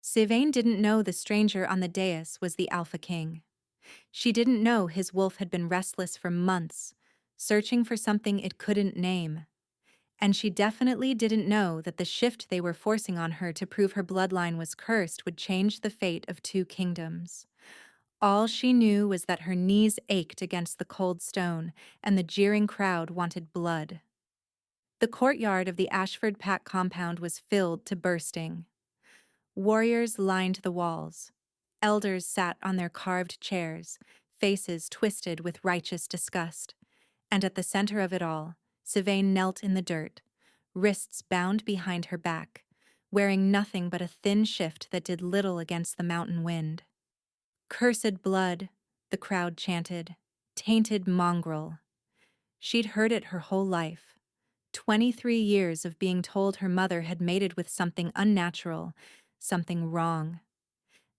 Sylvain didn't know the stranger on the dais was the Alpha King. She didn't know his wolf had been restless for months, searching for something it couldn't name. And she definitely didn't know that the shift they were forcing on her to prove her bloodline was cursed would change the fate of two kingdoms. All she knew was that her knees ached against the cold stone, and the jeering crowd wanted blood. The courtyard of the Ashford Pack compound was filled to bursting. Warriors lined the walls. Elders sat on their carved chairs, faces twisted with righteous disgust. And at the center of it all, Sylvain knelt in the dirt, wrists bound behind her back, wearing nothing but a thin shift that did little against the mountain wind. "Cursed blood," the crowd chanted. "Tainted mongrel." She'd heard it her whole life. 23 years of being told her mother had mated with something unnatural, something wrong.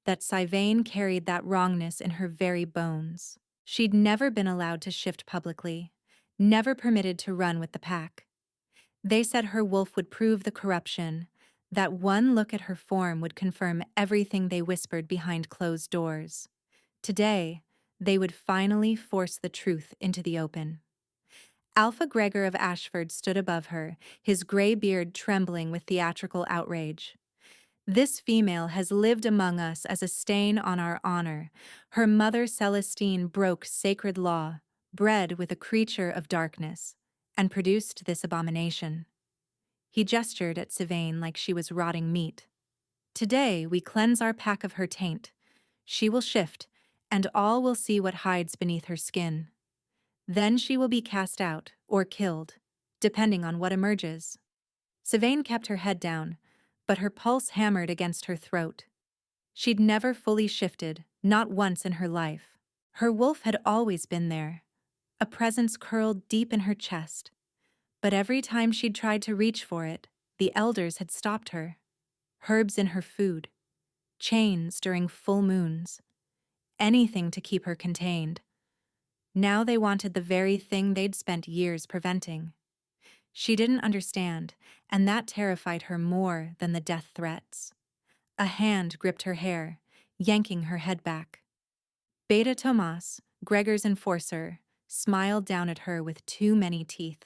That Sylvain carried that wrongness in her very bones. She'd never been allowed to shift publicly, never permitted to run with the pack. They said her wolf would prove the corruption, that one look at her form would confirm everything they whispered behind closed doors. Today, they would finally force the truth into the open. Alpha Gregor of Ashford stood above her, his gray beard trembling with theatrical outrage. "This female has lived among us as a stain on our honor. Her mother Celestine broke sacred law, bred with a creature of darkness, and produced this abomination." He gestured at Sylvain like she was rotting meat. "Today we cleanse our pack of her taint. She will shift, and all will see what hides beneath her skin. Then she will be cast out, or killed, depending on what emerges." Sylvain kept her head down, but her pulse hammered against her throat. She'd never fully shifted, not once in her life. Her wolf had always been there, a presence curled deep in her chest. But every time she'd tried to reach for it, the elders had stopped her. Herbs in her food, chains during full moons, anything to keep her contained. Now they wanted the very thing they'd spent years preventing. She didn't understand, and that terrified her more than the death threats. A hand gripped her hair, yanking her head back. Beta Tomas, Gregor's enforcer, smiled down at her with too many teeth.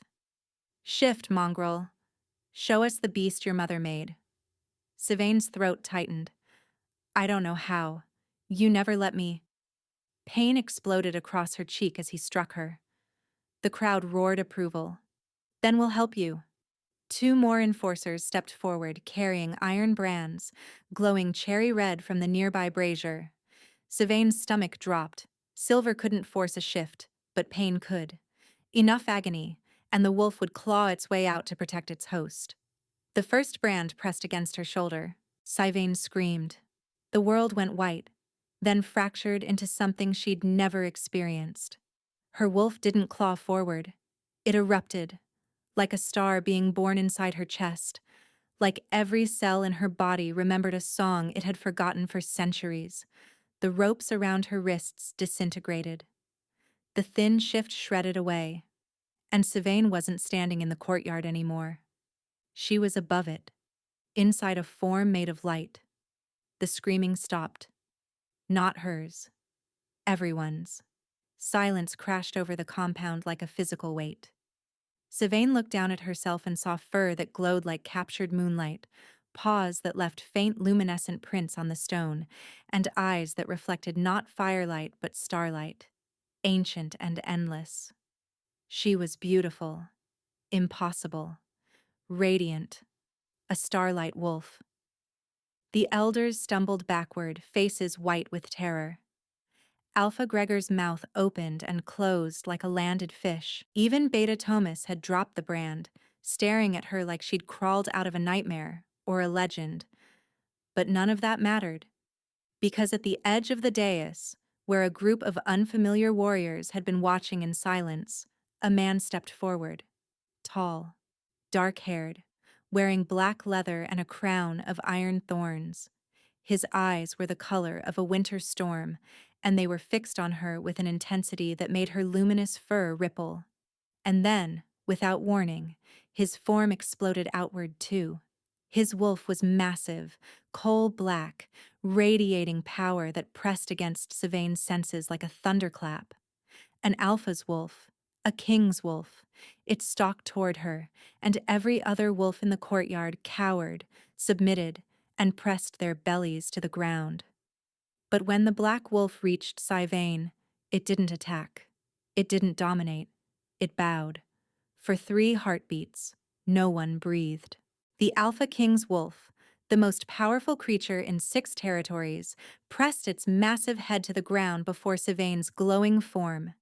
"Shift, mongrel. Show us the beast your mother made." Sylvain's throat tightened. "I don't know how. You never let me." Pain exploded across her cheek as he struck her. The crowd roared approval. "Then we'll help you." Two more enforcers stepped forward, carrying iron brands, glowing cherry red from the nearby brazier. Sylvain's stomach dropped. Silver couldn't force a shift, but pain could. Enough agony, and the wolf would claw its way out to protect its host. The first brand pressed against her shoulder. Sylvain screamed. The world went white, then fractured into something she'd never experienced. Her wolf didn't claw forward. It erupted, like a star being born inside her chest, like every cell in her body remembered a song it had forgotten for centuries. The ropes around her wrists disintegrated. The thin shift shredded away, and Sylvain wasn't standing in the courtyard anymore. She was above it, inside a form made of light. The screaming stopped. Not hers. Everyone's. Silence crashed over the compound like a physical weight. Sylvain looked down at herself and saw fur that glowed like captured moonlight, paws that left faint luminescent prints on the stone, and eyes that reflected not firelight but starlight, ancient and endless. She was beautiful, impossible, radiant, a starlight wolf. The elders stumbled backward, faces white with terror. Alpha Gregor's mouth opened and closed like a landed fish. Even Beta Thomas had dropped the brand, staring at her like she'd crawled out of a nightmare or a legend. But none of that mattered, because at the edge of the dais, where a group of unfamiliar warriors had been watching in silence, a man stepped forward. Tall, dark-haired, wearing black leather and a crown of iron thorns. His eyes were the color of a winter storm, and they were fixed on her with an intensity that made her luminous fur ripple. And then, without warning, his form exploded outward too. His wolf was massive, coal-black, radiating power that pressed against Sylvain's senses like a thunderclap. An alpha's wolf, a king's wolf. It stalked toward her, and every other wolf in the courtyard cowered, submitted, and pressed their bellies to the ground. But when the black wolf reached Sylvain, it didn't attack. It didn't dominate. It bowed. For 3 heartbeats, no one breathed. The Alpha King's wolf, the most powerful creature in 6 territories, pressed its massive head to the ground before Sylvain's glowing form.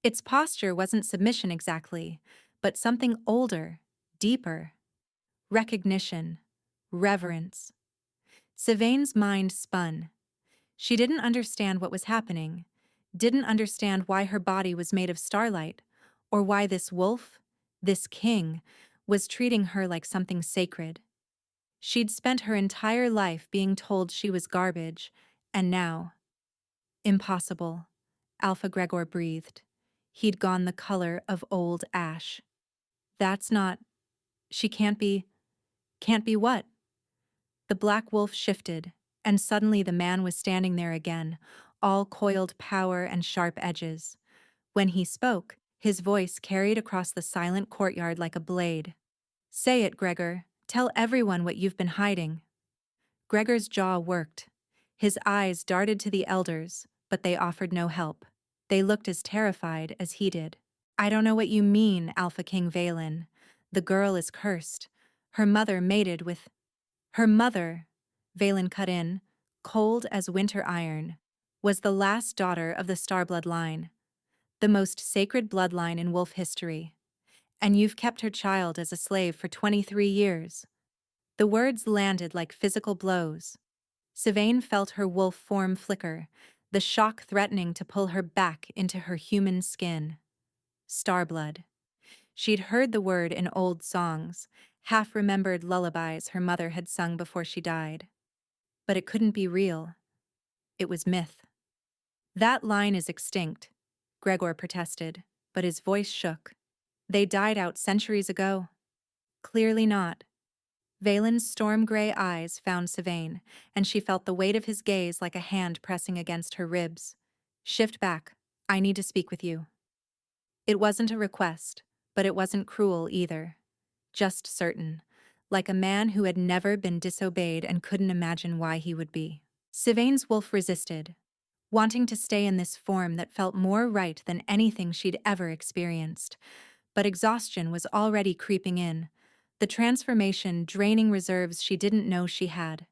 Its posture wasn't submission exactly, but something older, deeper. Recognition, reverence. Sylvain's mind spun. She didn't understand what was happening, didn't understand why her body was made of starlight, or why this wolf, this king, was treating her like something sacred. She'd spent her entire life being told she was garbage, and now… Impossible, Alpha Gregor breathed. He'd gone the color of old ash. That's not… She can't be… Can't be what? The black wolf shifted, and suddenly the man was standing there again, all coiled power and sharp edges. When he spoke, his voice carried across the silent courtyard like a blade. Say it, Gregor. Tell everyone what you've been hiding. Gregor's jaw worked. His eyes darted to the elders, but they offered no help. They looked as terrified as he did. I don't know what you mean, Alpha King Valen. The girl is cursed. Her mother mated with… Her mother, Valen cut in, cold as winter iron, was the last daughter of the Starblood line, the most sacred bloodline in wolf history. And you've kept her child as a slave for 23 years. The words landed like physical blows. Sylvain felt her wolf form flicker, the shock threatening to pull her back into her human skin. Starblood. She'd heard the word in old songs, half-remembered lullabies her mother had sung before she died. But it couldn't be real. It was myth. That line is extinct, Gregor protested, but his voice shook. They died out centuries ago. Clearly not. Valen's storm-gray eyes found Sylvain, and she felt the weight of his gaze like a hand pressing against her ribs. Shift back. I need to speak with you. It wasn't a request, but it wasn't cruel either. Just certain, like a man who had never been disobeyed and couldn't imagine why he would be. Sylvain's wolf resisted, wanting to stay in this form that felt more right than anything she'd ever experienced. But exhaustion was already creeping in, the transformation draining reserves she didn't know she had.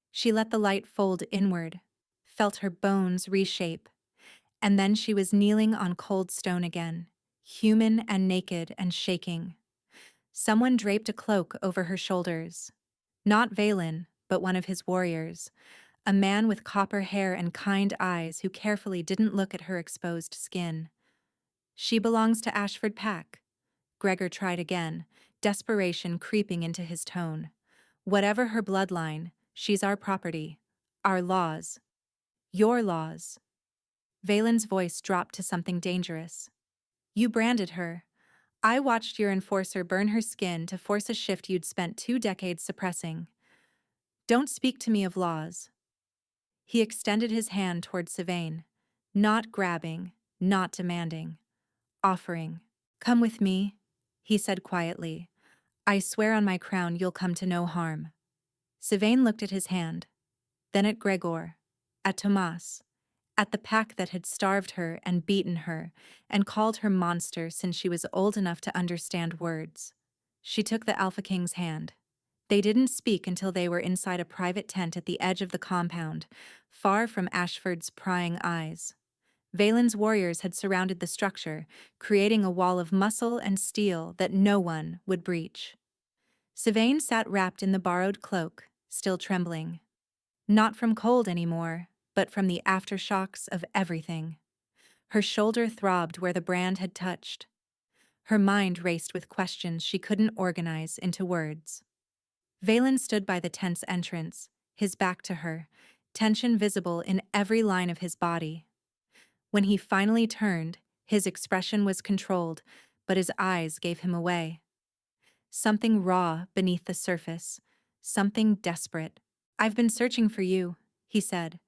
She let the light fold inward, felt her bones reshape, and then she was kneeling on cold stone again, human and naked and shaking. Someone draped a cloak over her shoulders. Not Valen, but one of his warriors, a man with copper hair and kind eyes who carefully didn't look at her exposed skin. She belongs to Ashford Pack. Gregor tried again, desperation creeping into his tone. Whatever her bloodline, she's our property. Our laws. Your laws. Valen's voice dropped to something dangerous. You branded her. I watched your enforcer burn her skin to force a shift you'd spent 2 decades suppressing. Don't speak to me of laws. He extended his hand toward Sylvain, not grabbing, not demanding, offering. Come with me, he said quietly. I swear on my crown you'll come to no harm. Sylvain looked at his hand, then at Gregor, at Tomas, at the pack that had starved her and beaten her, and called her monster since she was old enough to understand words. She took the Alpha King's hand. They didn't speak until they were inside a private tent at the edge of the compound, far from Ashford's prying eyes. Valen's warriors had surrounded the structure, creating a wall of muscle and steel that no one would breach. Sylvain sat wrapped in the borrowed cloak, still trembling. Not from cold anymore, but from the aftershocks of everything. Her shoulder throbbed where the brand had touched. Her mind raced with questions she couldn't organize into words. Valen stood by the tent's entrance, his back to her, tension visible in every line of his body. When he finally turned, his expression was controlled, but his eyes gave him away. Something raw beneath the surface, something desperate. "I've been searching for you," he said.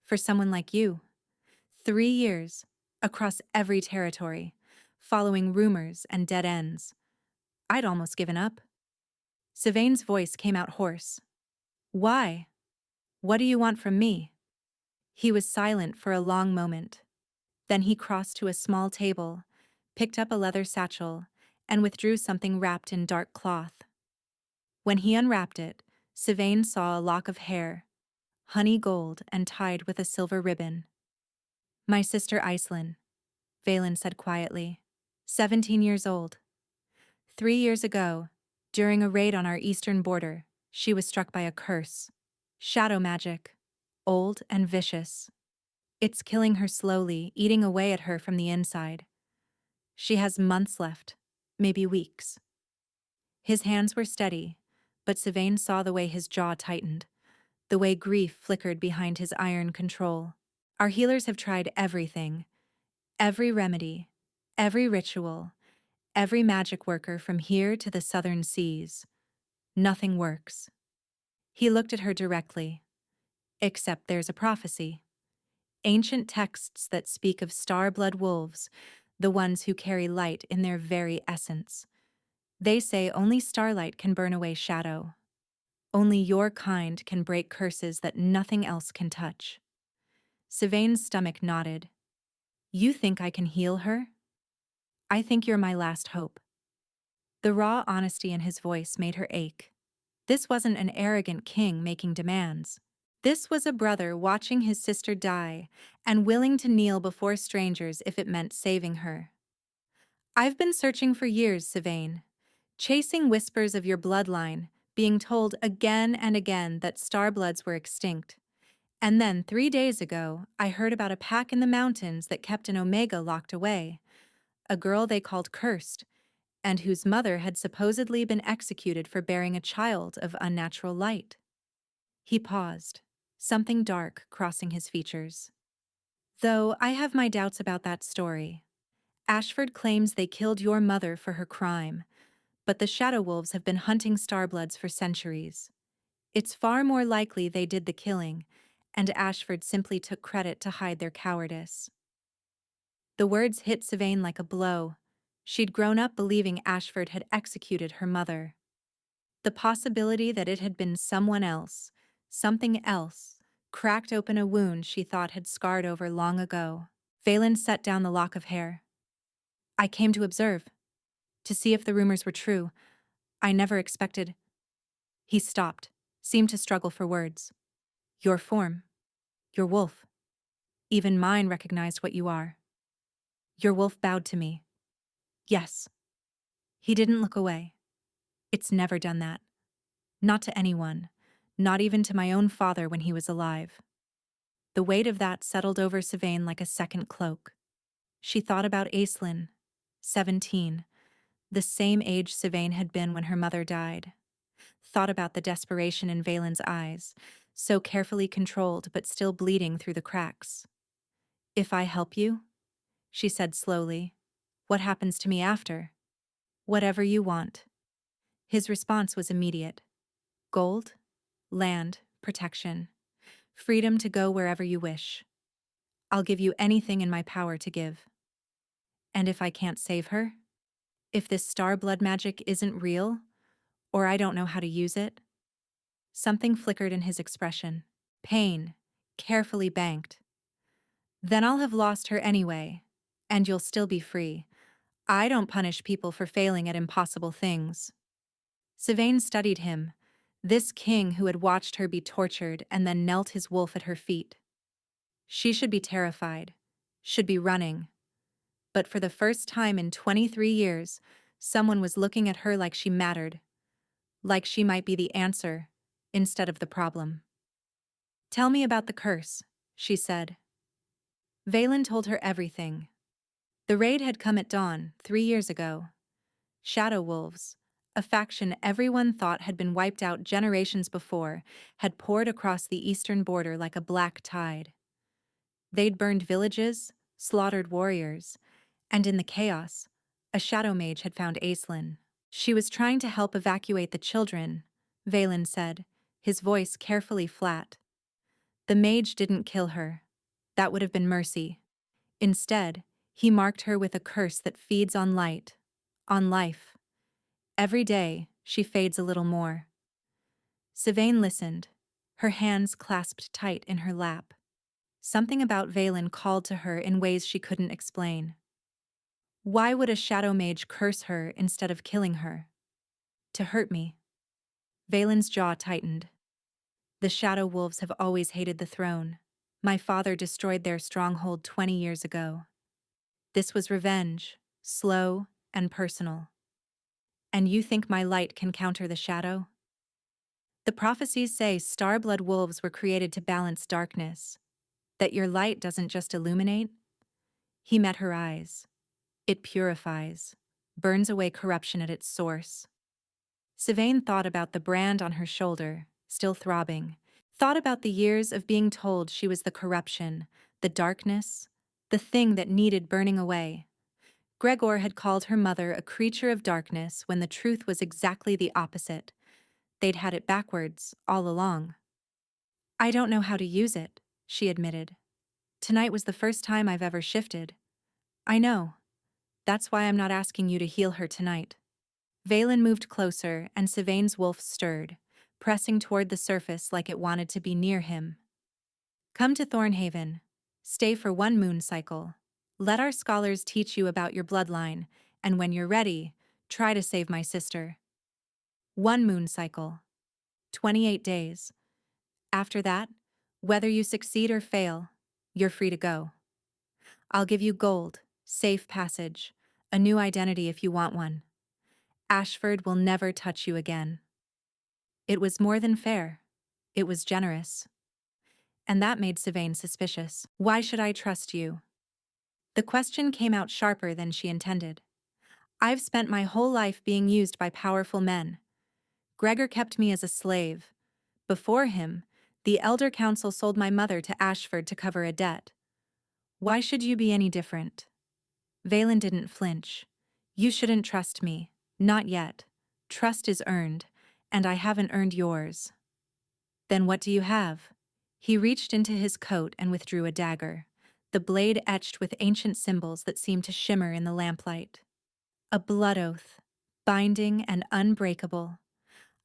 "For someone like you. 3 years, across every territory, following rumors and dead ends. I'd almost given up." Sylvain's voice came out hoarse. "Why? What do you want from me?" He was silent for a long moment. Then he crossed to a small table, picked up a leather satchel, and withdrew something wrapped in dark cloth. When he unwrapped it, Sylvain saw a lock of hair, honey gold and tied with a silver ribbon. "My sister Iceland," Valen said quietly, 17 years old. 3 years ago, during a raid on our eastern border, she was struck by a curse. Shadow magic, old and vicious. It's killing her slowly, eating away at her from the inside. She has months left, maybe weeks. His hands were steady, but Sylvain saw the way his jaw tightened, the way grief flickered behind his iron control. "Our healers have tried everything, every remedy, every ritual, every magic worker from here to the southern seas. Nothing works." He looked at her directly. "Except there's a prophecy. Ancient texts that speak of star-blood wolves, the ones who carry light in their very essence. They say only Starlight can burn away shadow. Only your kind can break curses that nothing else can touch." Sylvain's stomach knotted. "You think I can heal her? I think you're my last hope." The raw honesty in his voice made her ache. This wasn't an arrogant king making demands. This was a brother watching his sister die and willing to kneel before strangers if it meant saving her. "I've been searching for years, Sylvain, chasing whispers of your bloodline, being told again and again that Starbloods were extinct. And then 3 days ago, I heard about a pack in the mountains that kept an Omega locked away, a girl they called Cursed, and whose mother had supposedly been executed for bearing a child of unnatural light." He paused, something dark crossing his features. "Though I have my doubts about that story. Ashford claims they killed your mother for her crime, but the Shadow Wolves have been hunting Starbloods for centuries. It's far more likely they did the killing, and Ashford simply took credit to hide their cowardice." The words hit Sylvain like a blow. She'd grown up believing Ashford had executed her mother. The possibility that it had been someone else, something else, cracked open a wound she thought had scarred over long ago. Valen set down the lock of hair. "I came to observe, to see if the rumors were true. I never expected—" He stopped, seemed to struggle for words. "Your form. Your wolf. Even mine recognized what you are." Your wolf bowed to me. "Yes." He didn't look away. "It's never done that. Not to anyone. Not even to my own father when he was alive." The weight of that settled over Sylvain like a second cloak. She thought about Aislinn, 17, the same age Sylvain had been when her mother died. Thought about the desperation in Valen's eyes, so carefully controlled but still bleeding through the cracks. "If I help you," she said slowly, "what happens to me after?" "Whatever you want." His response was immediate. "Gold, land, protection, freedom to go wherever you wish. I'll give you anything in my power to give." "And if I can't save her? If this star blood magic isn't real, or I don't know how to use it?" Something flickered in his expression. Pain, carefully banked. "Then I'll have lost her anyway, and you'll still be free. I don't punish people for failing at impossible things." Sylvain studied him, this king who had watched her be tortured and then knelt his wolf at her feet. She should be terrified, should be running. But for the first time in 23 years, someone was looking at her like she mattered, like she might be the answer instead of the problem. "Tell me about the curse," she said. Valen told her everything. The raid had come at dawn 3 years ago. Shadow Wolves, a faction everyone thought had been wiped out generations before, had poured across the eastern border like a black tide. They'd burned villages, slaughtered warriors, and in the chaos, a shadow mage had found Aislinn. She was trying to help evacuate the children, Valen said, his voice carefully flat. The mage didn't kill her. That would have been mercy. Instead, he marked her with a curse that feeds on light, on life. Every day, she fades a little more. Sylvain listened, her hands clasped tight in her lap. Something about Valen called to her in ways she couldn't explain. Why would a shadow mage curse her instead of killing her? To hurt me. Valen's jaw tightened. The shadow wolves have always hated the throne. My father destroyed their stronghold 20 years ago. This was revenge, slow and personal. And you think my light can counter the shadow? The prophecies say star-blood wolves were created to balance darkness, that your light doesn't just illuminate. He met her eyes. It purifies, burns away corruption at its source. Sylvain thought about the brand on her shoulder, still throbbing, thought about the years of being told she was the corruption, the darkness, the thing that needed burning away. Gregor had called her mother a creature of darkness when the truth was exactly the opposite. They'd had it backwards, all along. I don't know how to use it, she admitted. Tonight was the first time I've ever shifted. I know. That's why I'm not asking you to heal her tonight. Valen moved closer and Sylvain's wolf stirred, pressing toward the surface like it wanted to be near him. Come to Thornhaven. Stay for 1 moon cycle. Let our scholars teach you about your bloodline, and when you're ready, try to save my sister. 1 moon cycle. 28 days. After that, whether you succeed or fail, you're free to go. I'll give you gold, safe passage, a new identity if you want one. Ashford will never touch you again. It was more than fair. It was generous. And that made Sylvain suspicious. Why should I trust you? The question came out sharper than she intended. I've spent my whole life being used by powerful men. Gregor kept me as a slave. Before him, the Elder Council sold my mother to Ashford to cover a debt. Why should you be any different? Valen didn't flinch. You shouldn't trust me. Not yet. Trust is earned, and I haven't earned yours. Then what do you have? He reached into his coat and withdrew a dagger, the blade etched with ancient symbols that seemed to shimmer in the lamplight. A blood oath, binding and unbreakable.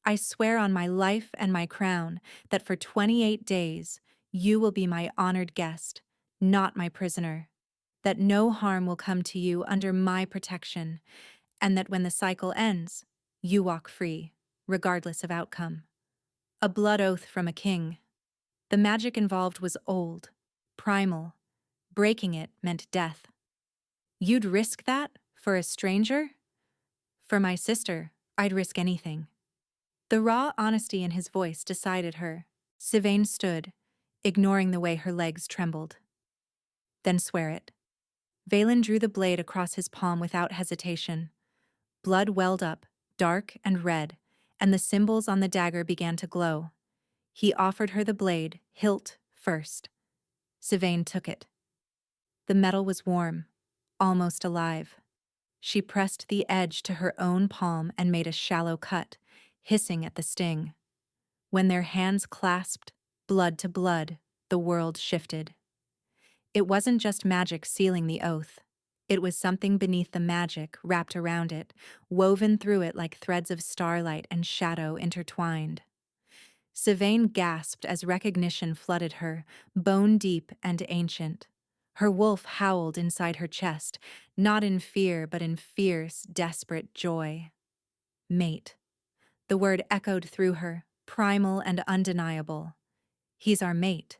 I swear on my life and my crown that for 28 days you will be my honored guest, not my prisoner. That no harm will come to you under my protection, and that when the cycle ends, you walk free, regardless of outcome. A blood oath from a king. The magic involved was old, primal. Breaking it meant death. You'd risk that for a stranger? For my sister, I'd risk anything. The raw honesty in his voice decided her. Sylvain stood, ignoring the way her legs trembled. Then swear it. Valen drew the blade across his palm without hesitation. Blood welled up, dark and red, and the symbols on the dagger began to glow. He offered her the blade, hilt first. Sylvain took it. The metal was warm, almost alive. She pressed the edge to her own palm and made a shallow cut, hissing at the sting. When their hands clasped, blood to blood, the world shifted. It wasn't just magic sealing the oath. It was something beneath the magic wrapped around it, woven through it like threads of starlight and shadow intertwined. Sylvain gasped as recognition flooded her, bone deep and ancient. Her wolf howled inside her chest, not in fear but in fierce, desperate joy. Mate. The word echoed through her, primal and undeniable. He's our mate.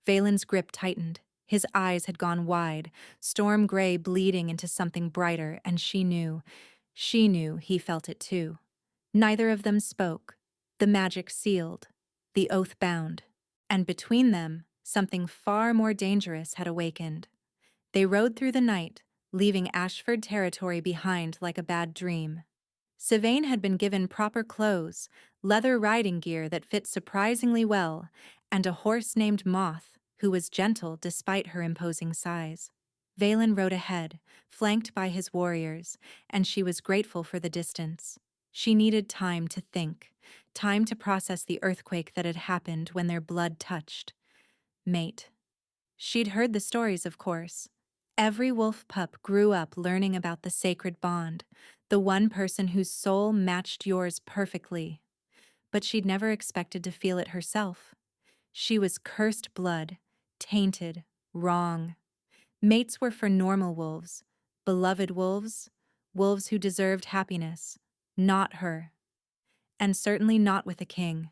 Valen's grip tightened. His eyes had gone wide, storm gray bleeding into something brighter, and she knew he felt it too. Neither of them spoke. The magic sealed, the oath bound, and between them, something far more dangerous had awakened. They rode through the night, leaving Ashford territory behind like a bad dream. Sylvain had been given proper clothes, leather riding gear that fit surprisingly well, and a horse named Moth, who was gentle despite her imposing size. Valen rode ahead, flanked by his warriors, and she was grateful for the distance. She needed time to think, Time to process the earthquake that had happened when their blood touched. Mate. She'd heard the stories, of course. Every wolf pup grew up learning about the sacred bond, the one person whose soul matched yours perfectly. But she'd never expected to feel it herself. She was cursed blood, tainted, wrong. Mates were for normal wolves, beloved wolves, wolves who deserved happiness, not her. And certainly not with a king.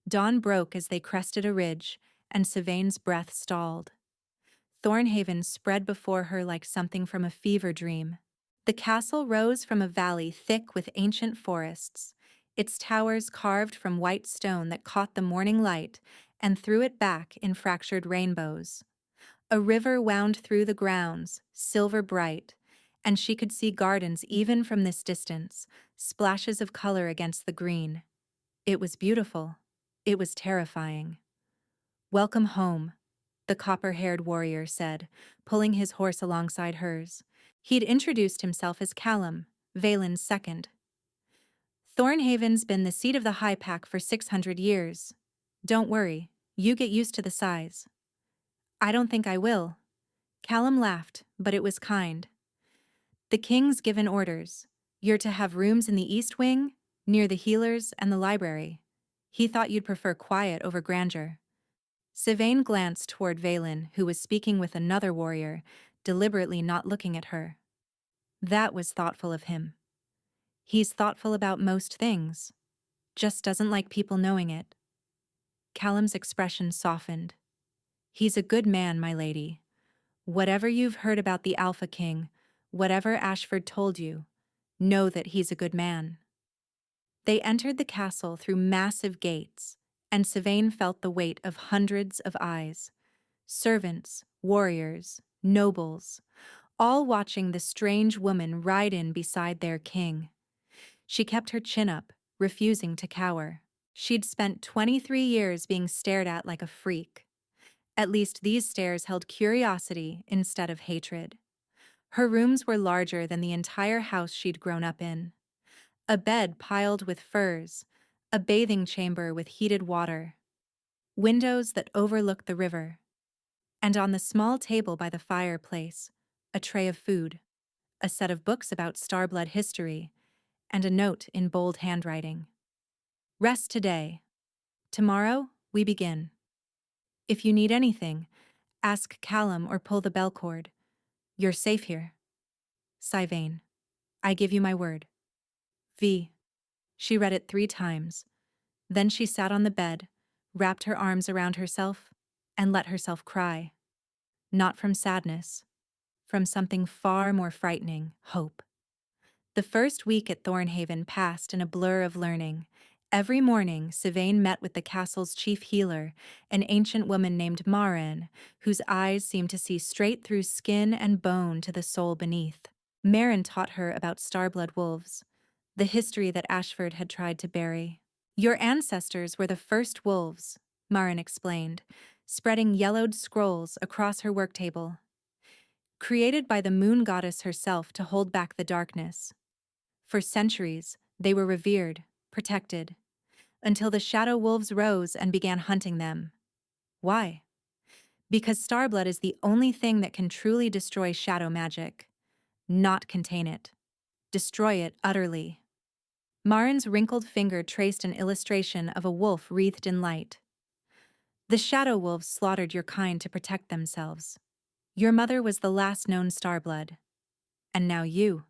Dawn broke as they crested a ridge, and Sylvain's breath stalled. Thornhaven spread before her like something from a fever dream. The castle rose from a valley thick with ancient forests, its towers carved from white stone that caught the morning light and threw it back in fractured rainbows. A river wound through the grounds, silver bright, and she could see gardens even from this distance, splashes of color against the green. It was beautiful. It was terrifying. "Welcome home," the copper-haired warrior said, pulling his horse alongside hers. He'd introduced himself as Callum, Valen's second. "Thornhaven's been the seat of the High Pack for 600 years. Don't worry, you get used to the size." "I don't think I will." Callum laughed, but it was kind. "The king's given orders. You're to have rooms in the East Wing, near the healers and the library. He thought you'd prefer quiet over grandeur." Sylvain glanced toward Valen, who was speaking with another warrior, deliberately not looking at her. That was thoughtful of him. He's thoughtful about most things, just doesn't like people knowing it. Callum's expression softened. "He's a good man, my lady. Whatever you've heard about the Alpha King, whatever Ashford told you, know that he's a good man." They entered the castle through massive gates, and Sylvain felt the weight of hundreds of eyes. Servants, warriors, nobles, all watching the strange woman ride in beside their king. She kept her chin up, refusing to cower. She'd spent 23 years being stared at like a freak. At least these stares held curiosity instead of hatred. Her rooms were larger than the entire house she'd grown up in. A bed piled with furs, a bathing chamber with heated water, windows that overlooked the river, and on the small table by the fireplace, a tray of food, a set of books about Starblood history, and a note in bold handwriting. "Rest today. Tomorrow, we begin. If you need anything, ask Callum or pull the bell cord. You're safe here. Sylvain. I give you my word. V." She read it 3 times. Then she sat on the bed, wrapped her arms around herself, and let herself cry. Not from sadness, from something far more frightening, hope. The first week at Thornhaven passed in a blur of learning. Every morning, Sylvain met with the castle's chief healer, an ancient woman named Maren, whose eyes seemed to see straight through skin and bone to the soul beneath. Maren taught her about Starblood wolves, the history that Ashford had tried to bury. "Your ancestors were the first wolves," Maren explained, spreading yellowed scrolls across her work table. "Created by the moon goddess herself to hold back the darkness. For centuries, they were revered, protected, until the shadow wolves rose and began hunting them. Why? Because Starblood is the only thing that can truly destroy shadow magic, not contain it. Destroy it utterly." Marin's wrinkled finger traced an illustration of a wolf wreathed in light. "The shadow wolves slaughtered your kind to protect themselves. Your mother was the last known Starblood. And now you."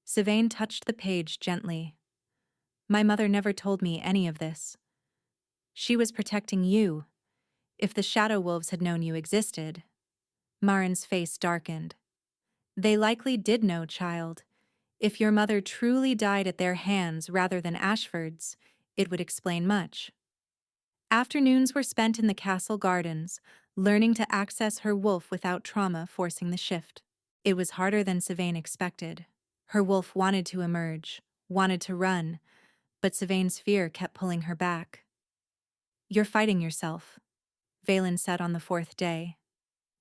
Sylvain touched the page gently. "My mother never told me any of this. She was protecting you. If the shadow wolves had known you existed." Marin's face darkened. "They likely did know, child. If your mother truly died at their hands rather than Ashford's, it would explain much." Afternoons were spent in the castle gardens, learning to access her wolf without trauma forcing the shift. It was harder than Sylvain expected. Her wolf wanted to emerge, wanted to run, but Sylvain's fear kept pulling her back. "You're fighting yourself," Valen said on the 4th day.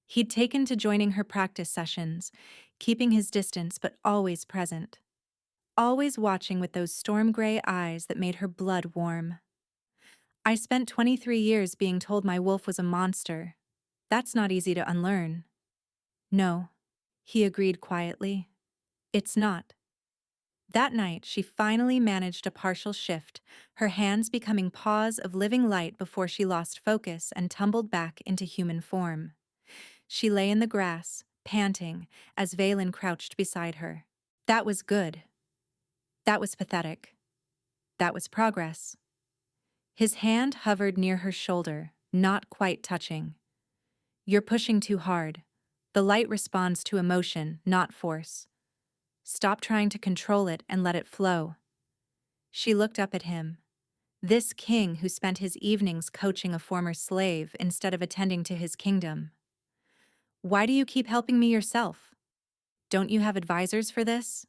He'd taken to joining her practice sessions, keeping his distance but always present. always watching with those storm-gray eyes that made her blood warm. I spent 23 years being told my wolf was a monster. That's not easy to unlearn. No, he agreed quietly. It's not. That night, she finally managed a partial shift, her hands becoming paws of living light before she lost focus and tumbled back into human form. She lay in the grass, panting, as Valen crouched beside her. That was good. That was pathetic. That was progress. His hand hovered near her shoulder, not quite touching. You're pushing too hard. The light responds to emotion, not force. Stop trying to control it and let it flow. She looked up at him. This king who spent his evenings coaching a former slave instead of attending to his kingdom. Why do you keep helping me yourself? Don't you have advisors for this?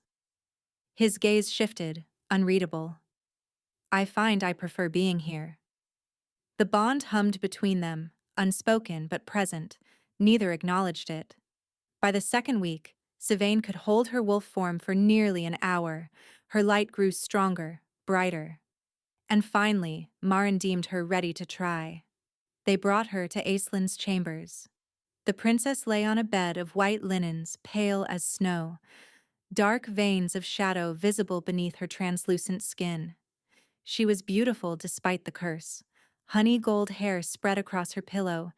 His gaze shifted, unreadable. I find I prefer being here. The bond hummed between them, unspoken but present. Neither acknowledged it. By the second week, Sylvain could hold her wolf form for nearly an hour. Her light grew stronger, brighter. And finally, Marin deemed her ready to try. They brought her to Aislenn's chambers. The princess lay on a bed of white linens, pale as snow, dark veins of shadow visible beneath her translucent skin. She was beautiful despite the curse. Honey gold hair spread across her pillow,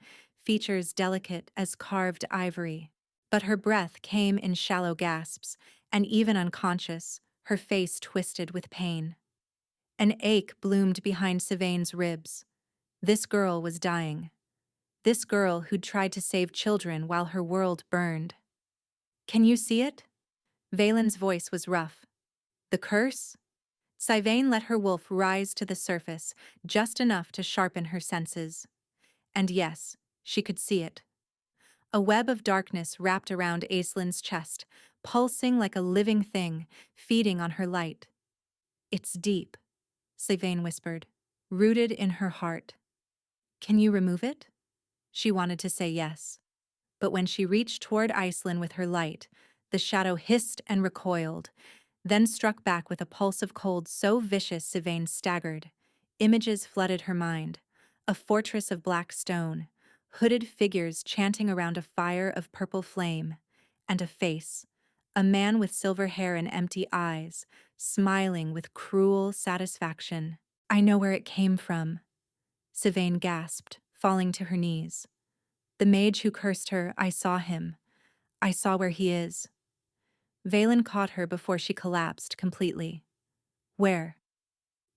features delicate as carved ivory. But her breath came in shallow gasps, and even unconscious, her face twisted with pain. An ache bloomed behind Sylvain's ribs. This girl was dying. This girl who'd tried to save children while her world burned. Can you see it? Valen's voice was rough. The curse? Sylvain let her wolf rise to the surface, just enough to sharpen her senses. And yes, she could see it. A web of darkness wrapped around Aislenn's chest, pulsing like a living thing, feeding on her light. It's deep, Sylvain whispered, rooted in her heart. Can you remove it? She wanted to say yes. But when she reached toward Aisling with her light, the shadow hissed and recoiled, then struck back with a pulse of cold so vicious Sylvain staggered. Images flooded her mind. A fortress of black stone, hooded figures chanting around a fire of purple flame, and a face, a man with silver hair and empty eyes, smiling with cruel satisfaction. I know where it came from, Sylvain gasped, falling to her knees. The mage who cursed her, I saw him. I saw where he is. Valen caught her before she collapsed completely. Where?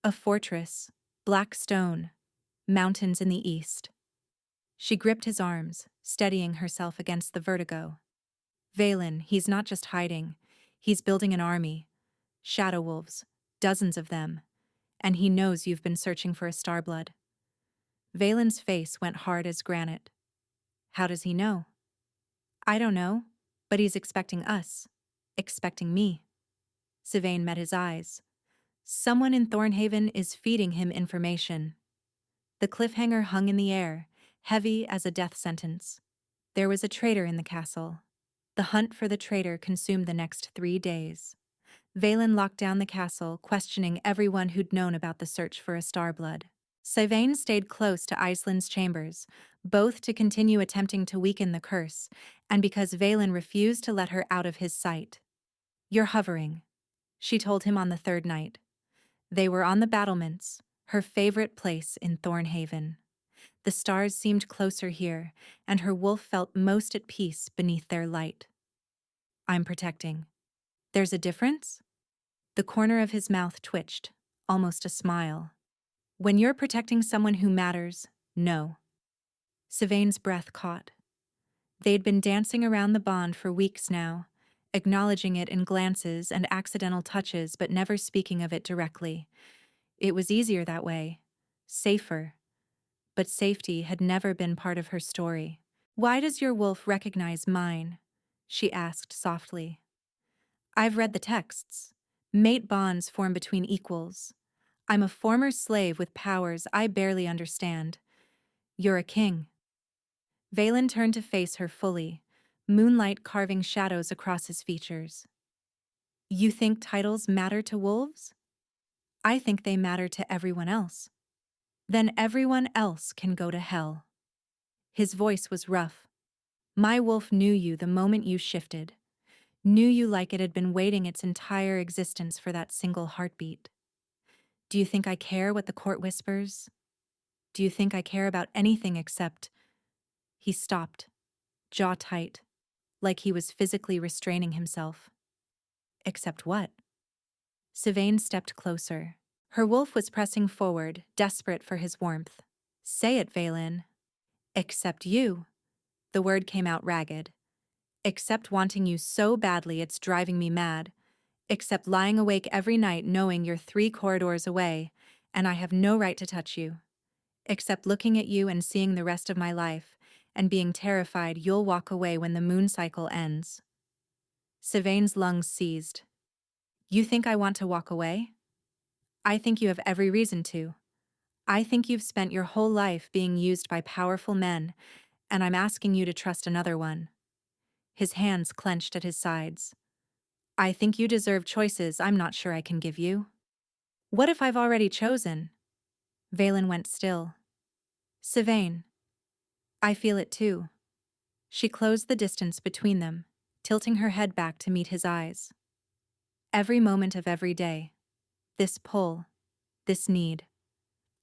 A fortress, black stone, mountains in the east. She gripped his arms, steadying herself against the vertigo. Valen, he's not just hiding. He's building an army. Shadow wolves, dozens of them. And he knows you've been searching for a Starblood. Valen's face went hard as granite. How does he know? I don't know, but he's expecting us. Expecting me. Sylvain met his eyes. Someone in Thornhaven is feeding him information. The cliffhanger hung in the air, heavy as a death sentence. There was a traitor in the castle. The hunt for the traitor consumed the next 3 days. Valen locked down the castle, questioning everyone who'd known about the search for a Starblood. Sylvain stayed close to Aislenn's chambers, both to continue attempting to weaken the curse, and because Valen refused to let her out of his sight. You're hovering, she told him on the third night. They were on the battlements, her favorite place in Thornhaven. The stars seemed closer here, and her wolf felt most at peace beneath their light. I'm protecting. There's a difference? The corner of his mouth twitched, almost a smile. When you're protecting someone who matters, no. Sylvain's breath caught. They'd been dancing around the bond for weeks now, acknowledging it in glances and accidental touches but never speaking of it directly. It was easier that way. Safer. But safety had never been part of her story. Why does your wolf recognize mine? She asked softly. I've read the texts. Mate bonds form between equals. I'm a former slave with powers I barely understand. You're a king. Valen turned to face her fully, moonlight carving shadows across his features. You think titles matter to wolves? I think they matter to everyone else. Then everyone else can go to hell. His voice was rough. My wolf knew you the moment you shifted, knew you like it had been waiting its entire existence for that single heartbeat. Do you think I care what the court whispers? Do you think I care about anything except... He stopped, jaw tight, like he was physically restraining himself. Except what? Sylvain stepped closer. Her wolf was pressing forward, desperate for his warmth. Say it, Valen. Except you. The word came out ragged. Except wanting you so badly it's driving me mad. Except lying awake every night knowing you're 3 corridors away, and I have no right to touch you. Except looking at you and seeing the rest of my life, and being terrified you'll walk away when the moon cycle ends. Sylvain's lungs seized. You think I want to walk away? I think you have every reason to. I think you've spent your whole life being used by powerful men, and I'm asking you to trust another one. His hands clenched at his sides. I think you deserve choices I'm not sure I can give you. What if I've already chosen? Valen went still. Sylvain. I feel it too. She closed the distance between them, tilting her head back to meet his eyes. Every moment of every day. This pull. This need.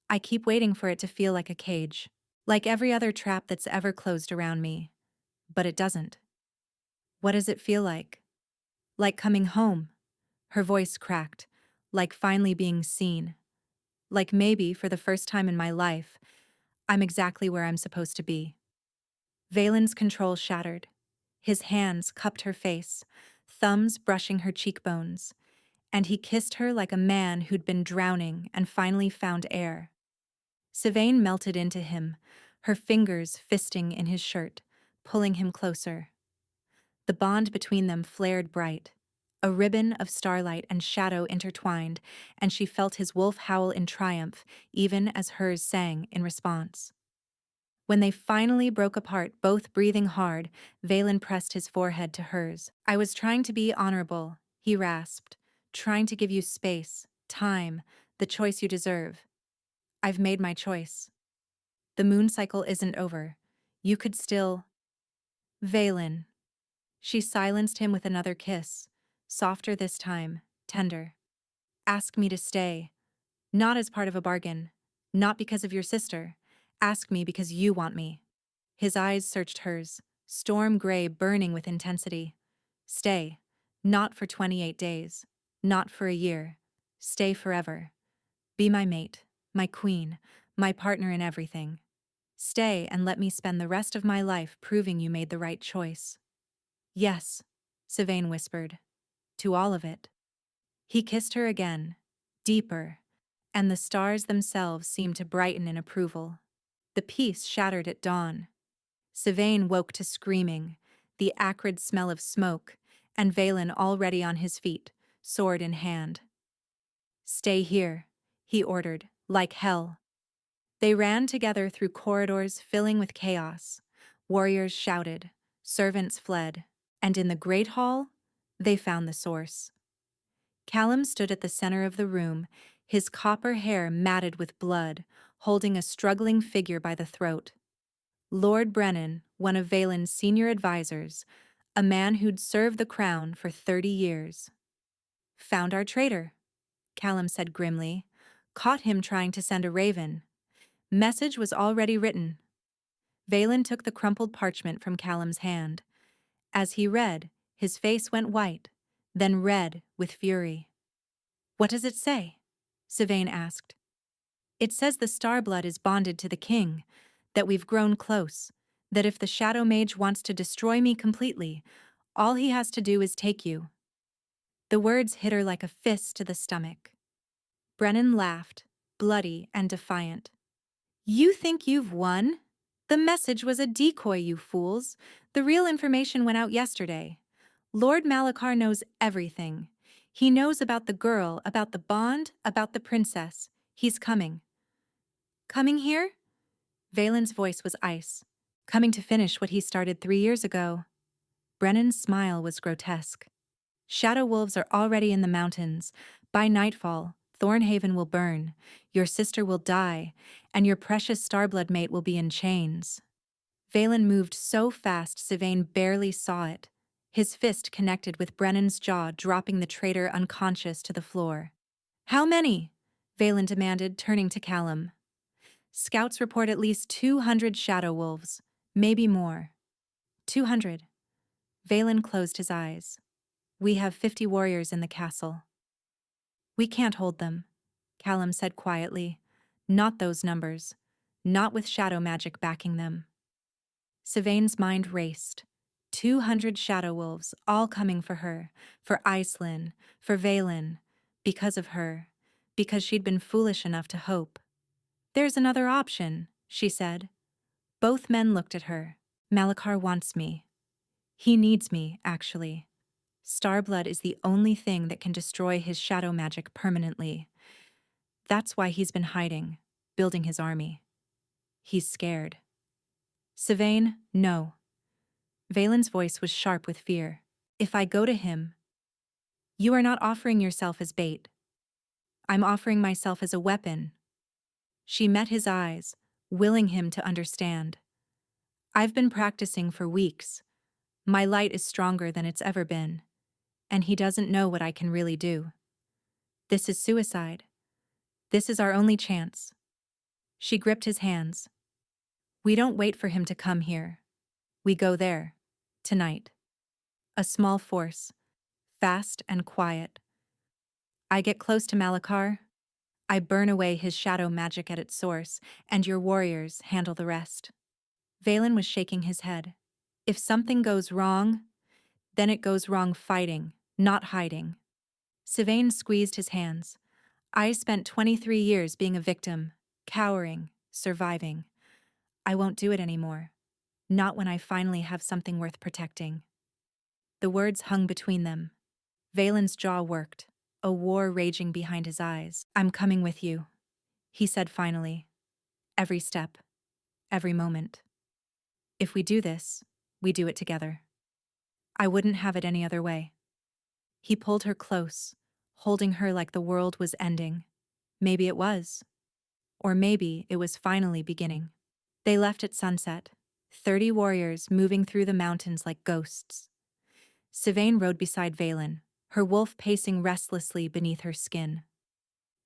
I keep waiting for it to feel like a cage. Like every other trap that's ever closed around me. But it doesn't. What does it feel like? Like coming home. Her voice cracked. Like finally being seen. Like maybe, for the first time in my life, I'm exactly where I'm supposed to be. Valen's control shattered. His hands cupped her face, thumbs brushing her cheekbones, and he kissed her like a man who'd been drowning and finally found air. Sylvain melted into him, her fingers fisting in his shirt, pulling him closer. The bond between them flared bright. A ribbon of starlight and shadow intertwined, and she felt his wolf howl in triumph, even as hers sang in response. When they finally broke apart, both breathing hard, Valen pressed his forehead to hers. I was trying to be honorable, he rasped, trying to give you space, time, the choice you deserve. I've made my choice. The moon cycle isn't over. You could still... Valen. She silenced him with another kiss, softer this time, tender. Ask me to stay. Not as part of a bargain. Not because of your sister. Ask me because you want me. His eyes searched hers, storm gray burning with intensity. Stay. Not for 28 days. Not for a year. Stay forever. Be my mate, my queen, my partner in everything. Stay and let me spend the rest of my life proving you made the right choice. Yes, Sylvain whispered. To all of it. He kissed her again, deeper, and the stars themselves seemed to brighten in approval. The peace shattered at dawn. Sylvain woke to screaming, the acrid smell of smoke, and Valen already on his feet, sword in hand. Stay here, he ordered, like hell. They ran together through corridors filling with chaos. Warriors shouted, servants fled, and in the great hall, they found the source. Callum stood at the center of the room, his copper hair matted with blood, holding a struggling figure by the throat. Lord Brennan, one of Valen's senior advisors, a man who'd served the crown for 30 years. Found our traitor, Callum said grimly. Caught him trying to send a raven. Message was already written. Valen took the crumpled parchment from Callum's hand. As he read, his face went white, then red with fury. What does it say? Sylvain asked. It says the Starblood is bonded to the king, that we've grown close, that if the Shadow Mage wants to destroy me completely, all he has to do is take you. The words hit her like a fist to the stomach. Brennan laughed, bloody and defiant. You think you've won? The message was a decoy, you fools. The real information went out yesterday. Lord Malachar knows everything. He knows about the girl, about the bond, about the princess. He's coming. Coming here? Valen's voice was ice. Coming to finish what he started 3 years ago. Brennan's smile was grotesque. Shadow wolves are already in the mountains. By nightfall, Thornhaven will burn, your sister will die, and your precious Starblood mate will be in chains. Valen moved so fast Sylvain barely saw it. His fist connected with Brennan's jaw, dropping the traitor unconscious to the floor. How many? Valen demanded, turning to Callum. Scouts report at least 200 shadow wolves, maybe more. 200. Valen closed his eyes. We have 50 warriors in the castle. We can't hold them, Callum said quietly. Not those numbers. Not with shadow magic backing them. Sylvain's mind raced. 200 shadow wolves, all coming for her, for Aislinn, for Valen, because of her, because she'd been foolish enough to hope. There's another option, she said. Both men looked at her. Malachar wants me. He needs me, actually. Starblood is the only thing that can destroy his shadow magic permanently. That's why he's been hiding, building his army. He's scared. Sylvain, no. Valen's voice was sharp with fear. If I go to him, you are not offering yourself as bait. I'm offering myself as a weapon. She met his eyes, willing him to understand. I've been practicing for weeks. My light is stronger than it's ever been, and he doesn't know what I can really do. This is suicide. This is our only chance. She gripped his hands. We don't wait for him to come here. We go there, tonight. A small force, fast and quiet. I get close to Malachar. I burn away his shadow magic at its source, and your warriors handle the rest. Valen was shaking his head. If something goes wrong, then it goes wrong fighting, not hiding. Sylvain squeezed his hands. I spent 23 years being a victim, cowering, surviving. I won't do it anymore. Not when I finally have something worth protecting. The words hung between them. Valen's jaw worked, a war raging behind his eyes. I'm coming with you, he said finally. Every step, every moment. If we do this, we do it together. I wouldn't have it any other way. He pulled her close, holding her like the world was ending. Maybe it was. Or maybe it was finally beginning. They left at sunset, 30 warriors moving through the mountains like ghosts. Sylvain rode beside Valen, her wolf pacing restlessly beneath her skin.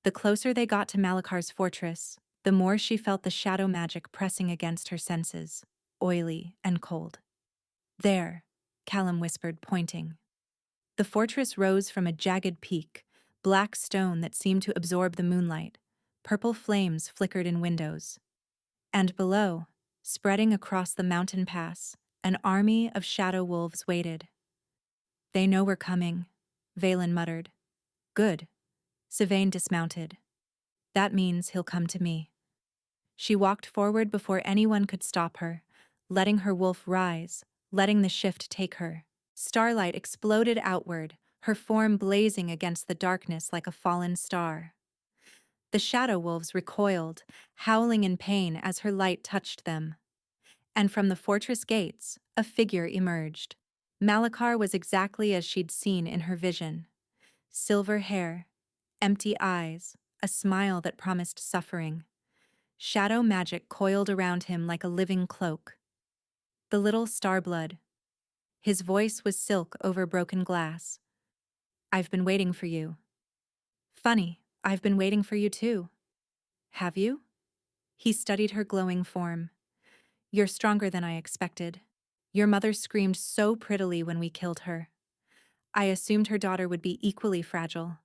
The closer they got to Malachar's fortress, the more she felt the shadow magic pressing against her senses, oily and cold. There, Callum whispered, pointing. The fortress rose from a jagged peak, black stone that seemed to absorb the moonlight. Purple flames flickered in windows. And below, spreading across the mountain pass, an army of shadow wolves waited. They know we're coming, Valen muttered. Good. Sylvain dismounted. That means he'll come to me. She walked forward before anyone could stop her, letting her wolf rise, letting the shift take her. Starlight exploded outward, her form blazing against the darkness like a fallen star. The shadow wolves recoiled, howling in pain as her light touched them. And from the fortress gates, a figure emerged. Malachar was exactly as she'd seen in her vision. Silver hair, empty eyes, a smile that promised suffering. Shadow magic coiled around him like a living cloak. The little Starblood. His voice was silk over broken glass. I've been waiting for you. Funny, I've been waiting for you too. Have you? He studied her glowing form. You're stronger than I expected. Your mother screamed so prettily when we killed her. I assumed her daughter would be equally fragile.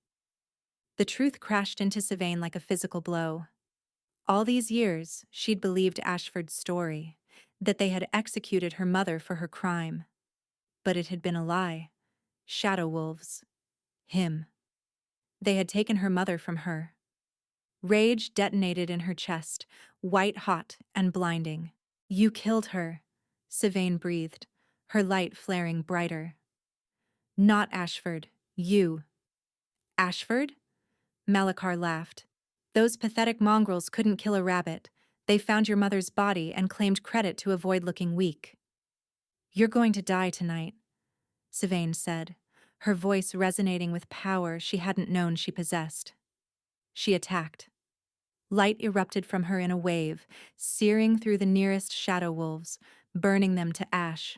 The truth crashed into Sylvain like a physical blow. All these years, she'd believed Ashford's story, that they had executed her mother for her crime. But it had been a lie. Shadow wolves. Him. They had taken her mother from her. Rage detonated in her chest, white-hot and blinding. You killed her, Sylvain breathed, her light flaring brighter. Not Ashford, you. Ashford? Malachar laughed. Those pathetic mongrels couldn't kill a rabbit. They found your mother's body and claimed credit to avoid looking weak. You're going to die tonight, Sylvain said, her voice resonating with power she hadn't known she possessed. She attacked. Light erupted from her in a wave, searing through the nearest shadow wolves, burning them to ash.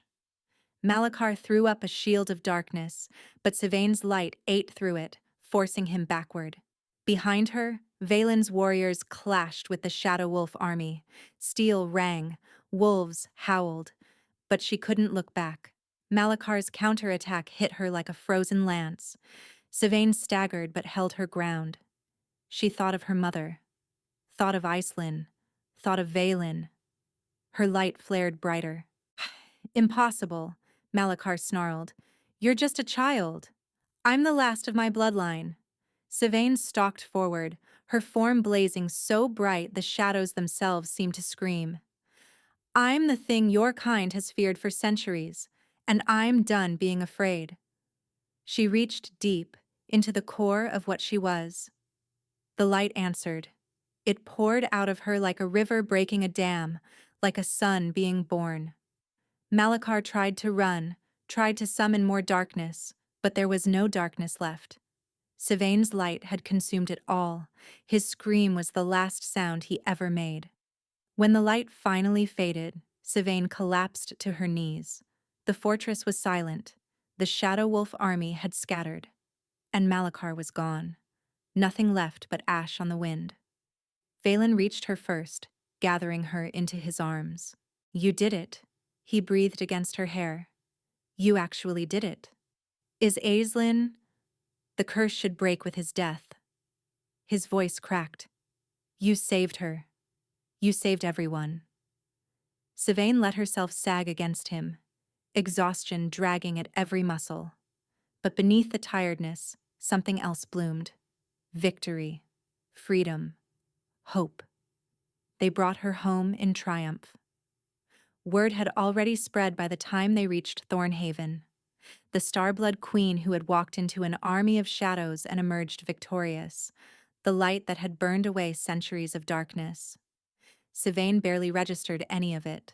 Malachar threw up a shield of darkness, but Sivain's light ate through it, forcing him backward. Behind her, Valen's warriors clashed with the Shadow Wolf army. Steel rang, wolves howled, but she couldn't look back. Malachar's counterattack hit her like a frozen lance. Sivain staggered but held her ground. She thought of her mother, thought of Iselin, thought of Valen. Her light flared brighter. Impossible, Malachar snarled. You're just a child. I'm the last of my bloodline. Sivain stalked forward, her form blazing so bright the shadows themselves seemed to scream. I'm the thing your kind has feared for centuries, and I'm done being afraid. She reached deep, into the core of what she was. The light answered. It poured out of her like a river breaking a dam, like a sun being born. Malachar tried to run, tried to summon more darkness, but there was no darkness left. Sivain's light had consumed it all. His scream was the last sound he ever made. When the light finally faded, Sivain collapsed to her knees. The fortress was silent. The Shadow Wolf army had scattered. And Malachar was gone. Nothing left but ash on the wind. Valen reached her first, gathering her into his arms. You did it. He breathed against her hair. You actually did it. Is Aislinn? The curse should break with his death. His voice cracked. You saved her. You saved everyone. Sivain let herself sag against him, exhaustion dragging at every muscle. But beneath the tiredness, something else bloomed. Victory, freedom, hope. They brought her home in triumph. Word had already spread by the time they reached Thornhaven. The Starblood Queen who had walked into an army of shadows and emerged victorious, the light that had burned away centuries of darkness. Sivain barely registered any of it.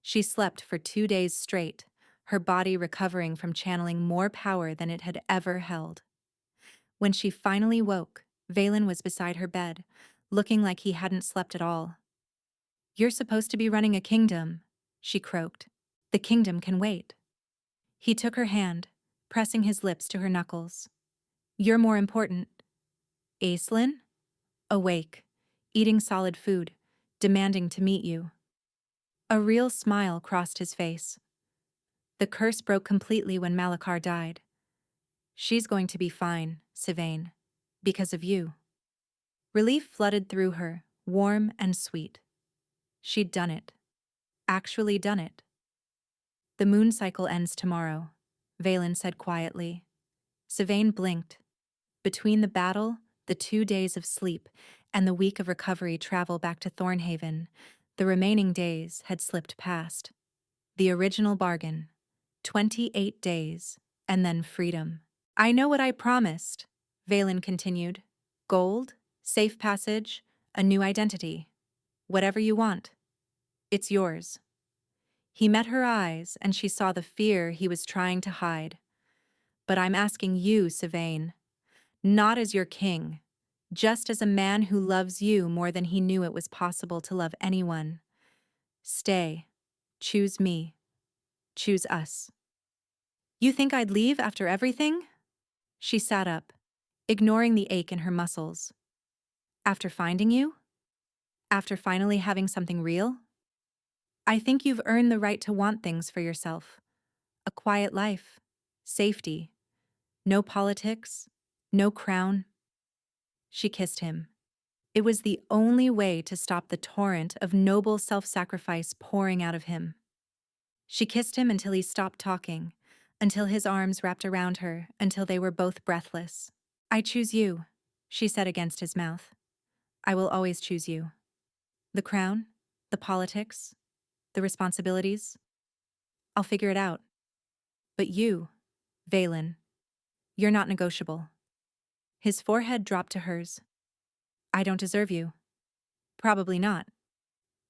She slept for 2 days straight, her body recovering from channeling more power than it had ever held. When she finally woke, Valen was beside her bed, looking like he hadn't slept at all. You're supposed to be running a kingdom, she croaked. The kingdom can wait. He took her hand, pressing his lips to her knuckles. You're more important. Aislinn? Awake, eating solid food, demanding to meet you. A real smile crossed his face. The curse broke completely when Malachar died. She's going to be fine, Sivain, because of you. Relief flooded through her, warm and sweet. She'd done it. Actually done it. The moon cycle ends tomorrow, Valen said quietly. Sivain blinked. Between the battle, the 2 days of sleep, and the week of recovery travel back to Thornhaven, the remaining days had slipped past. The original bargain. 28 days, and then freedom. I know what I promised, Valen continued. Gold, safe passage, a new identity. Whatever you want. It's yours. He met her eyes, and she saw the fear he was trying to hide. But I'm asking you, Sivain, not as your king, just as a man who loves you more than he knew it was possible to love anyone. Stay. Choose me. Choose us. You think I'd leave after everything? She sat up, ignoring the ache in her muscles. After finding you? After finally having something real? I think you've earned the right to want things for yourself. A quiet life, safety, no politics, no crown. She kissed him. It was the only way to stop the torrent of noble self-sacrifice pouring out of him. She kissed him until he stopped talking, until his arms wrapped around her, until they were both breathless. I choose you, she said against his mouth. I will always choose you. The crown, the politics, the responsibilities. I'll figure it out. But you, Valen, you're not negotiable. His forehead dropped to hers. I don't deserve you. Probably not.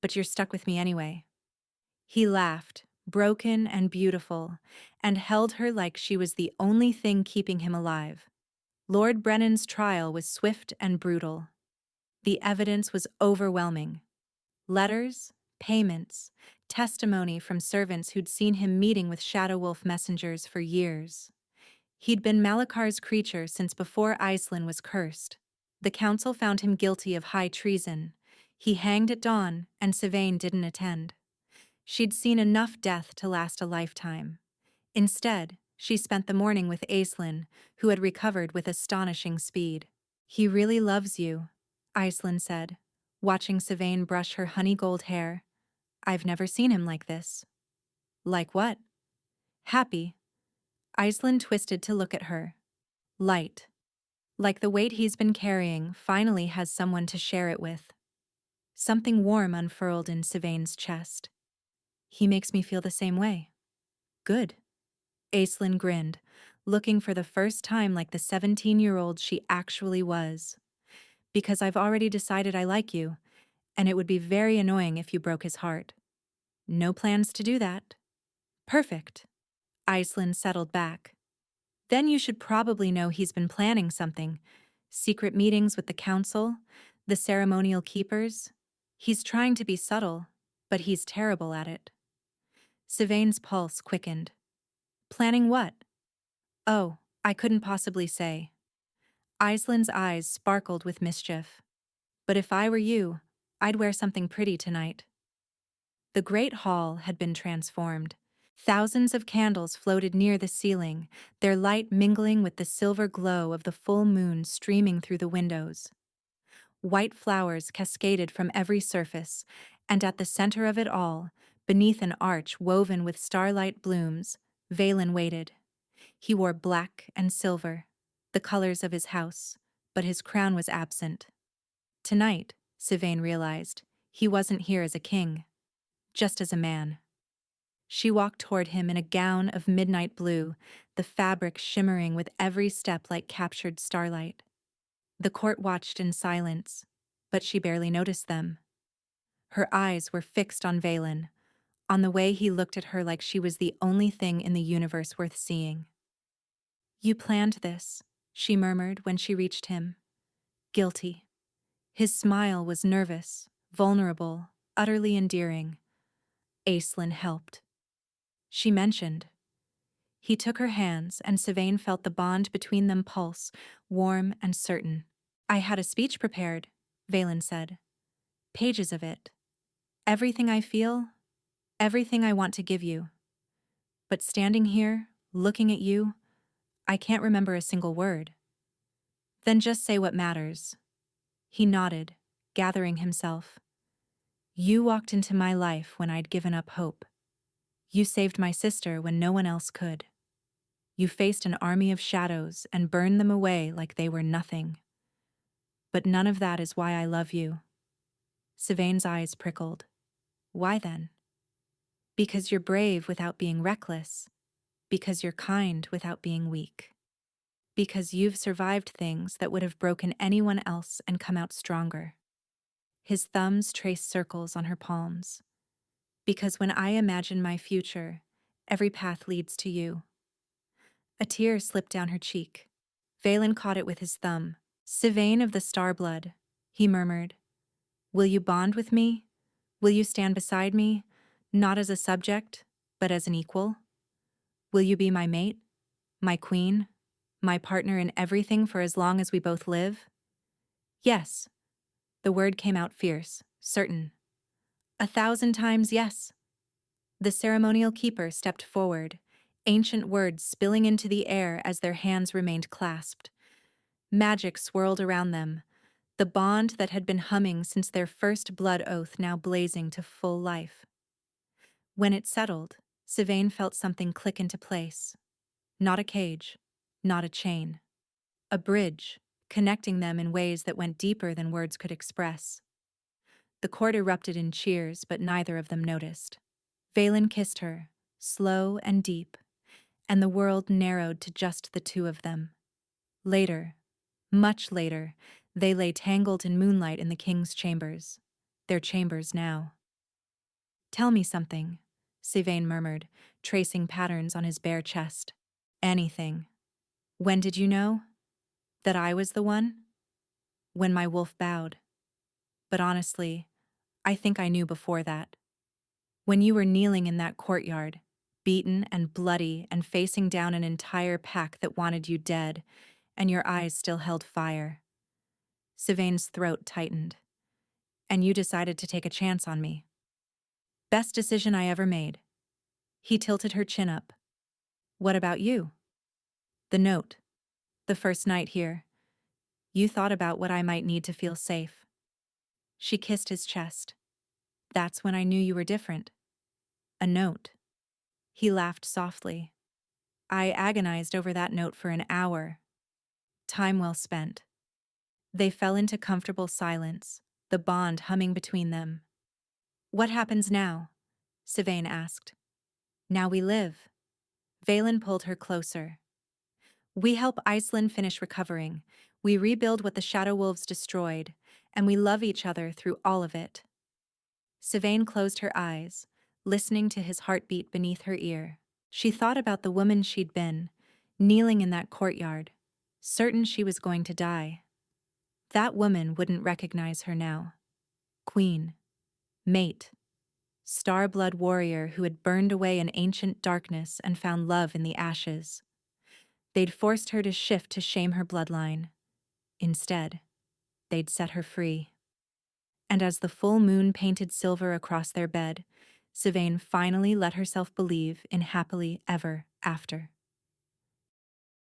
But you're stuck with me anyway. He laughed, broken and beautiful, and held her like she was the only thing keeping him alive. Lord Brennan's trial was swift and brutal. The evidence was overwhelming. Letters, payments, testimony from servants who'd seen him meeting with Shadow Wolf messengers for years. He'd been Malakar's creature since before Iceland was cursed. The council found him guilty of high treason. He hanged at dawn, and Sylvain didn't attend. She'd seen enough death to last a lifetime. Instead, she spent the morning with Aislinn, who had recovered with astonishing speed. "He really loves you," Aislinn said, watching Sylvain brush her honey-gold hair. "I've never seen him like this." "Like what?" "Happy." Aislinn twisted to look at her. "Light. Like the weight he's been carrying finally has someone to share it with." Something warm unfurled in Sylvain's chest. "He makes me feel the same way." "Good." Aislinn grinned, looking for the first time like the 17-year-old she actually was. "Because I've already decided I like you, and it would be very annoying if you broke his heart." "No plans to do that." "Perfect." Aislinn settled back. "Then you should probably know he's been planning something. Secret meetings with the council, the ceremonial keepers. He's trying to be subtle, but he's terrible at it." Sylvain's pulse quickened. "Planning what?" "Oh, I couldn't possibly say." Aislinn's eyes sparkled with mischief. "But if I were you, I'd wear something pretty tonight." The great hall had been transformed. Thousands of candles floated near the ceiling, their light mingling with the silver glow of the full moon streaming through the windows. White flowers cascaded from every surface, and at the center of it all, beneath an arch woven with starlight blooms, Valen waited. He wore black and silver, the colors of his house, but his crown was absent. Tonight, Sylvain realized, he wasn't here as a king, just as a man. She walked toward him in a gown of midnight blue, the fabric shimmering with every step like captured starlight. The court watched in silence, but she barely noticed them. Her eyes were fixed on Valen, on the way he looked at her like she was the only thing in the universe worth seeing. "You planned this," she murmured when she reached him. Guilty. His smile was nervous, vulnerable, utterly endearing. Aislinn helped. She mentioned. He took her hands, and Sylvain felt the bond between them pulse, warm and certain. "I had a speech prepared," Valen said. "Pages of it. Everything I feel, everything I want to give you. But standing here, looking at you, I can't remember a single word." "Then just say what matters." He nodded, gathering himself. "You walked into my life when I'd given up hope. You saved my sister when no one else could. You faced an army of shadows and burned them away like they were nothing. But none of that is why I love you." Sylvain's eyes prickled. "Why then?" "Because you're brave without being reckless. Because you're kind without being weak. Because you've survived things that would have broken anyone else and come out stronger." His thumbs traced circles on her palms. "Because when I imagine my future, every path leads to you." A tear slipped down her cheek. Valen caught it with his thumb. "Sylvain of the Starblood," he murmured. "Will you bond with me? Will you stand beside me, not as a subject, but as an equal? Will you be my mate, my queen, my partner in everything for as long as we both live?" "Yes." The word came out fierce, certain. 1,000 times yes. The ceremonial keeper stepped forward, ancient words spilling into the air as their hands remained clasped. Magic swirled around them, the bond that had been humming since their first blood oath now blazing to full life. When it settled, Sylvain felt something click into place. Not a cage, not a chain. A bridge, connecting them in ways that went deeper than words could express. The court erupted in cheers, but neither of them noticed. Valen kissed her, slow and deep, and the world narrowed to just the two of them. Later, much later, they lay tangled in moonlight in the king's chambers. Their chambers now. "Tell me something," Sylvain murmured, tracing patterns on his bare chest. Anything. When did you know? That I was the one? When my wolf bowed. But honestly, I think I knew before that. When you were kneeling in that courtyard, beaten and bloody and facing down an entire pack that wanted you dead, and your eyes still held fire. Sylvain's throat tightened. And you decided to take a chance on me. Best decision I ever made. He tilted her chin up. What about you? The note. The first night here. You thought about what I might need to feel safe. She kissed his chest. That's when I knew you were different. A note. He laughed softly. I agonized over that note for an hour. Time well spent. They fell into comfortable silence, the bond humming between them. What happens now? Sylvain asked. Now we live. Valen pulled her closer. We help Iceland finish recovering, we rebuild what the Shadow Wolves destroyed, and we love each other through all of it. Sylvain closed her eyes, listening to his heartbeat beneath her ear. She thought about the woman she'd been, kneeling in that courtyard, certain she was going to die. That woman wouldn't recognize her now. Queen. Mate. Star-blood warrior who had burned away in ancient darkness and found love in the ashes. They'd forced her to shift to shame her bloodline. Instead, they'd set her free. And as the full moon painted silver across their bed, Sylvain finally let herself believe in happily ever after.